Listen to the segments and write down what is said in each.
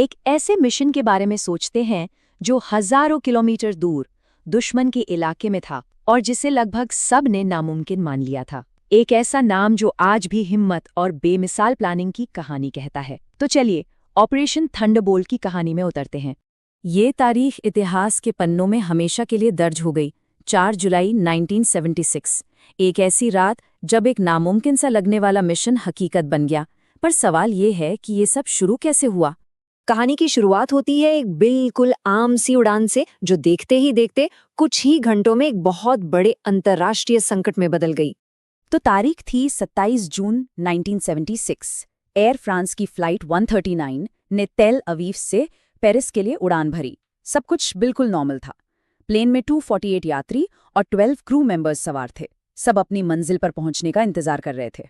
एक ऐसे मिशन के बारे में सोचते हैं जो हजारों किलोमीटर दूर दुश्मन के इलाके में था और जिसे लगभग सब ने नामुमकिन मान लिया था। एक ऐसा नाम जो आज भी हिम्मत और बेमिसाल प्लानिंग की कहानी कहता है। तो चलिए ऑपरेशन थंडरबोल्ट की कहानी में उतरते हैं। ये तारीख इतिहास के पन्नों में हमेशा के लिए दर्ज हो गई। 4 जुलाई 1976, एक ऐसी रात जब एक नामुमकिन सा लगने वाला मिशन हकीकत बन गया। पर सवाल ये है कि ये सब शुरू कैसे हुआ। कहानी की शुरुआत होती है एक बिल्कुल आम सी उड़ान से, जो देखते ही देखते कुछ ही घंटों में एक बहुत बड़े अंतर्राष्ट्रीय संकट में बदल गई। तो तारीख थी 27 जून 1976। एयर फ्रांस की फ्लाइट 139 ने तेल अवीव से पेरिस के लिए उड़ान भरी। सब कुछ बिल्कुल नॉर्मल था। प्लेन में 248 यात्री और 12 क्रू मेंबर्स सवार थे। सब अपनी मंजिल पर पहुंचने का इंतजार कर रहे थे।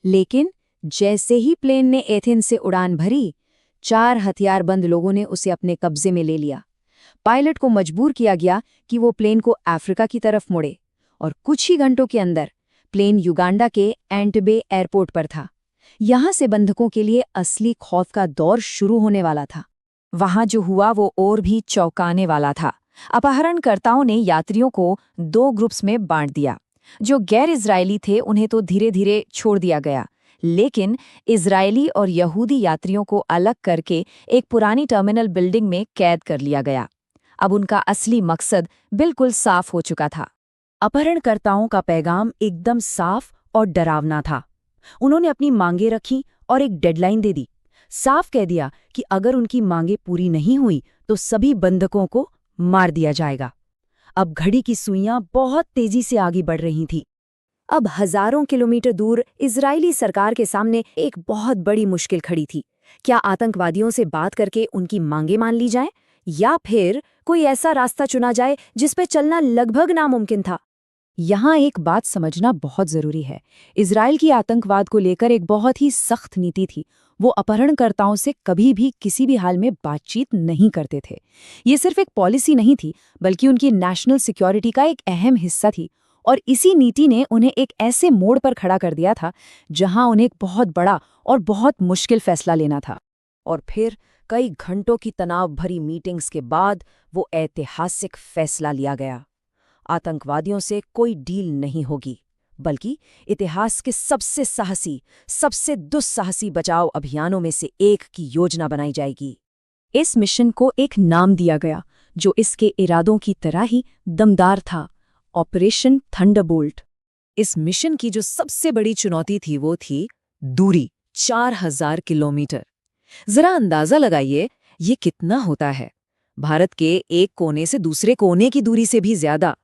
लेकिन जैसे ही प्लेन ने एथेंस से उड़ान भरी, 4 हथियारबंद लोगों ने उसे अपने कब्जे में ले लिया। पायलट को मजबूर किया गया कि वो प्लेन को अफ्रीका की तरफ मोड़े और कुछ ही घंटों के अंदर प्लेन युगांडा के एंटबे एयरपोर्ट पर था। यहां से बंधकों के लिए असली खौफ का दौर शुरू होने वाला था। वहां जो हुआ वो और भी चौंकाने वाला था। अपहरणकर्ताओं ने यात्रियों को 2 ग्रुप्स में बांट दिया। जो गैर इजरायली थे उन्हें तो धीरे धीरे छोड़ दिया गया, लेकिन इजरायली और यहूदी यात्रियों को अलग करके एक पुरानी टर्मिनल बिल्डिंग में कैद कर लिया गया। अब उनका असली मकसद बिल्कुल साफ हो चुका था। अपहरणकर्ताओं का पैगाम एकदम साफ और डरावना था। उन्होंने अपनी मांगें रखी और एक डेडलाइन दे दी। साफ कह दिया कि अगर उनकी मांगें पूरी नहीं हुई तो सभी बंधकों को मार दिया जाएगा। अब घड़ी की सुइयां बहुत तेजी से आगे बढ़ रही थीं। अब हजारों किलोमीटर दूर इजरायली सरकार के सामने एक बहुत बड़ी मुश्किल खड़ी थी। क्या आतंकवादियों से बात करके उनकी मांगें मान ली जाएं, या फिर कोई ऐसा रास्ता चुना जाए जिस पे चलना लगभग नामुमकिन था। यहाँ एक बात समझना बहुत जरूरी है। इजराइल की आतंकवाद को लेकर एक बहुत ही सख्त नीति थी। वो अपहरणकर्ताओं से कभी भी किसी भी हाल में बातचीत नहीं करते थे। ये सिर्फ एक पॉलिसी नहीं थी, बल्कि उनकी नेशनल सिक्योरिटी का एक अहम हिस्सा थी। और इसी नीति ने उन्हें एक ऐसे मोड़ पर खड़ा कर दिया था जहां उन्हें एक बहुत बड़ा और बहुत मुश्किल फैसला लेना था। और फिर कई घंटों की तनाव भरी मीटिंग्स के बाद वो ऐतिहासिक फैसला लिया गया। आतंकवादियों से कोई डील नहीं होगी, बल्कि इतिहास के सबसे साहसी, सबसे दुस्साहसी बचाव अभियानों में से एक की योजना बनाई जाएगी। इस मिशन को एक नाम दिया गया जो इसके इरादों की तरह ही दमदार था, ऑपरेशन थंडरबोल्ट। इस मिशन की जो सबसे बड़ी चुनौती थी वो थी दूरी, 4000 किलोमीटर। जरा अंदाजा लगाइए ये कितना होता है। भारत के एक कोने से दूसरे कोने की दूरी से भी ज्यादा।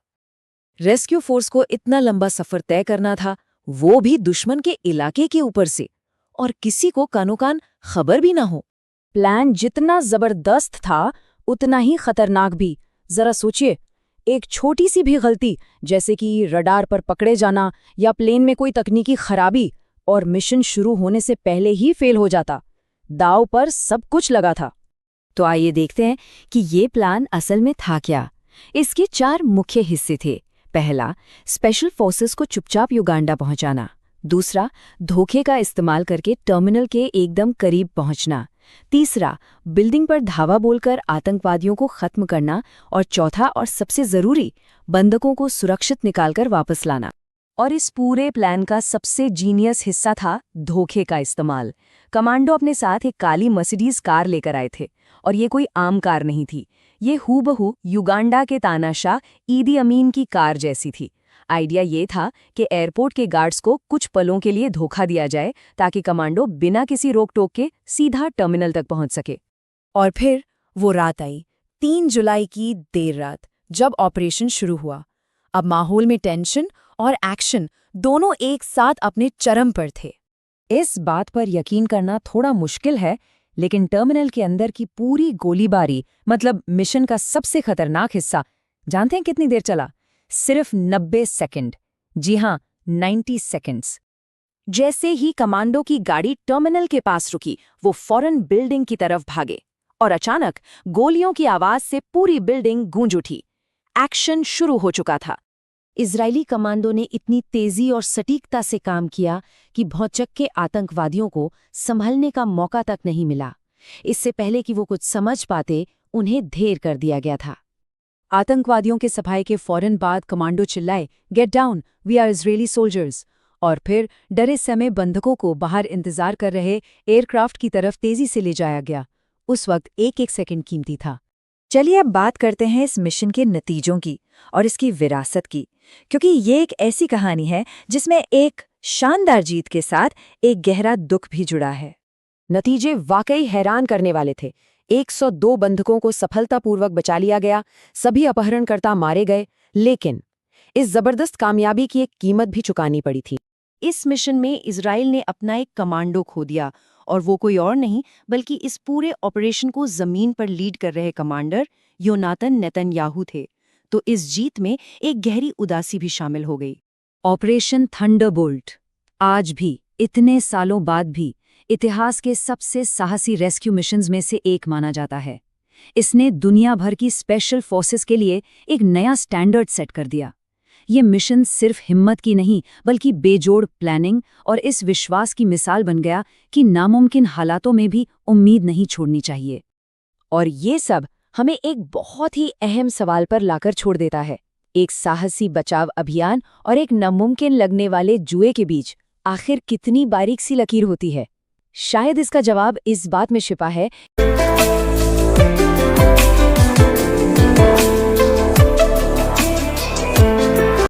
रेस्क्यू फोर्स को इतना लंबा सफर तय करना था, वो भी दुश्मन के इलाके के ऊपर से, और किसी को कानोकान खबर भी ना हो। प्लान जितना जबरदस्त था उतना ही खतरनाक भी। जरा सोचिए, एक छोटी सी भी गलती, जैसे कि रडार पर पकड़े जाना या प्लेन में कोई तकनीकी खराबी, और मिशन शुरू होने से पहले ही फेल हो जाता। दांव पर सब कुछ लगा था। तो आइए देखते हैं कि ये प्लान असल में था क्या। इसके 4 मुख्य हिस्से थे। पहला, स्पेशल फोर्सेस को चुपचाप युगांडा पहुंचाना। दूसरा, धोखे का इस्तेमाल करके टर्मिनल के एकदम करीब पहुंचना। तीसरा, बिल्डिंग पर धावा बोलकर आतंकवादियों को खत्म करना। और चौथा और सबसे जरूरी, बंधकों को सुरक्षित निकालकर वापस लाना। और इस पूरे प्लान का सबसे जीनियस हिस्सा था धोखे का इस्तेमाल। कमांडो अपने साथ एक काली मर्सिडीज कार लेकर आए थे, और ये कोई आम कार नहीं थी। ये हूबहू युगांडा के तानाशाह ईदी अमीन की कार जैसी थी। आइडिया ये था कि एयरपोर्ट के गार्ड्स को कुछ पलों के लिए धोखा दिया जाए, ताकि कमांडो बिना किसी रोक टोक के सीधा टर्मिनल तक पहुंच सके। और फिर वो रात आई, 3 जुलाई की देर रात, जब ऑपरेशन शुरू हुआ। अब माहौल में टेंशन और एक्शन दोनों एक साथ अपने चरम पर थे। इस बात पर यकीन करना थोड़ा मुश्किल है, लेकिन टर्मिनल के अंदर की पूरी गोलीबारी, मतलब मिशन का सबसे खतरनाक हिस्सा, जानते हैं कितनी देर चला? सिर्फ 90 सेकंड। जी हां, 90 सेकंड्स। जैसे ही कमांडो की गाड़ी टर्मिनल के पास रुकी, वो फौरन बिल्डिंग की तरफ भागे, और अचानक गोलियों की आवाज से पूरी बिल्डिंग गूंज उठी। एक्शन शुरू हो चुका था। इजरायली कमांडो ने इतनी तेजी और सटीकता से काम किया कि भौचक्के आतंकवादियों को संभलने का मौका तक नहीं मिला। इससे पहले कि वो कुछ समझ पाते, उन्हें ढेर कर दिया गया था। आतंकवादियों के सफाई के फौरन बाद कमांडो चिल्लाए, get down, we are Israeli soldiers. और फिर डरे समय बंधकों को बाहर इंतजार कर रहे एयरक्राफ्ट की तरफ तेजी से ले जाया गया। उस वक्त एक एक सेकंड कीमती था। चलिए अब बात करते हैं इस मिशन के नतीजों की और इसकी विरासत की, क्योंकि ये एक ऐसी कहानी है जिसमें एक शानदार जीत के साथ एक गहरा दुख भी जुड़ा है। नतीजे वाकई हैरान करने वाले थे। 102 बंधकों को सफलतापूर्वक बचा लिया गया, सभी अपहरणकर्ता मारे गए, लेकिन इस जबरदस्त कामयाबी की एक कीमत भी चुकानी पड़ी थी। इस मिशन में इजराइल ने अपना एक कमांडो खो दिया, और वो कोई और नहीं बल्कि इस पूरे ऑपरेशन को जमीन पर लीड कर रहे कमांडर योनातन नेतन्याहू थे। तो इस जीत में एक गहरी उदासी भी शामिल हो गई। ऑपरेशन थंडरबोल्ट आज भी, इतने सालों बाद भी, इतिहास के सबसे साहसी रेस्क्यू मिशंस में से एक माना जाता है। इसने दुनिया भर की स्पेशल फोर्सेस के लिए एक नया स्टैंडर्ड सेट कर दिया। ये मिशन सिर्फ हिम्मत की नहीं बल्कि बेजोड़ प्लानिंग और इस विश्वास की मिसाल बन गया कि नामुमकिन हालातों में भी उम्मीद नहीं छोड़नी चाहिए। और ये सब हमें एक बहुत ही अहम सवाल पर लाकर छोड़ देता है। एक साहसी बचाव अभियान और एक नामुमकिन लगने वाले जुए के बीच आखिर कितनी बारीक सी लकीर होती है? शायद इसका जवाब इस बात में छिपा है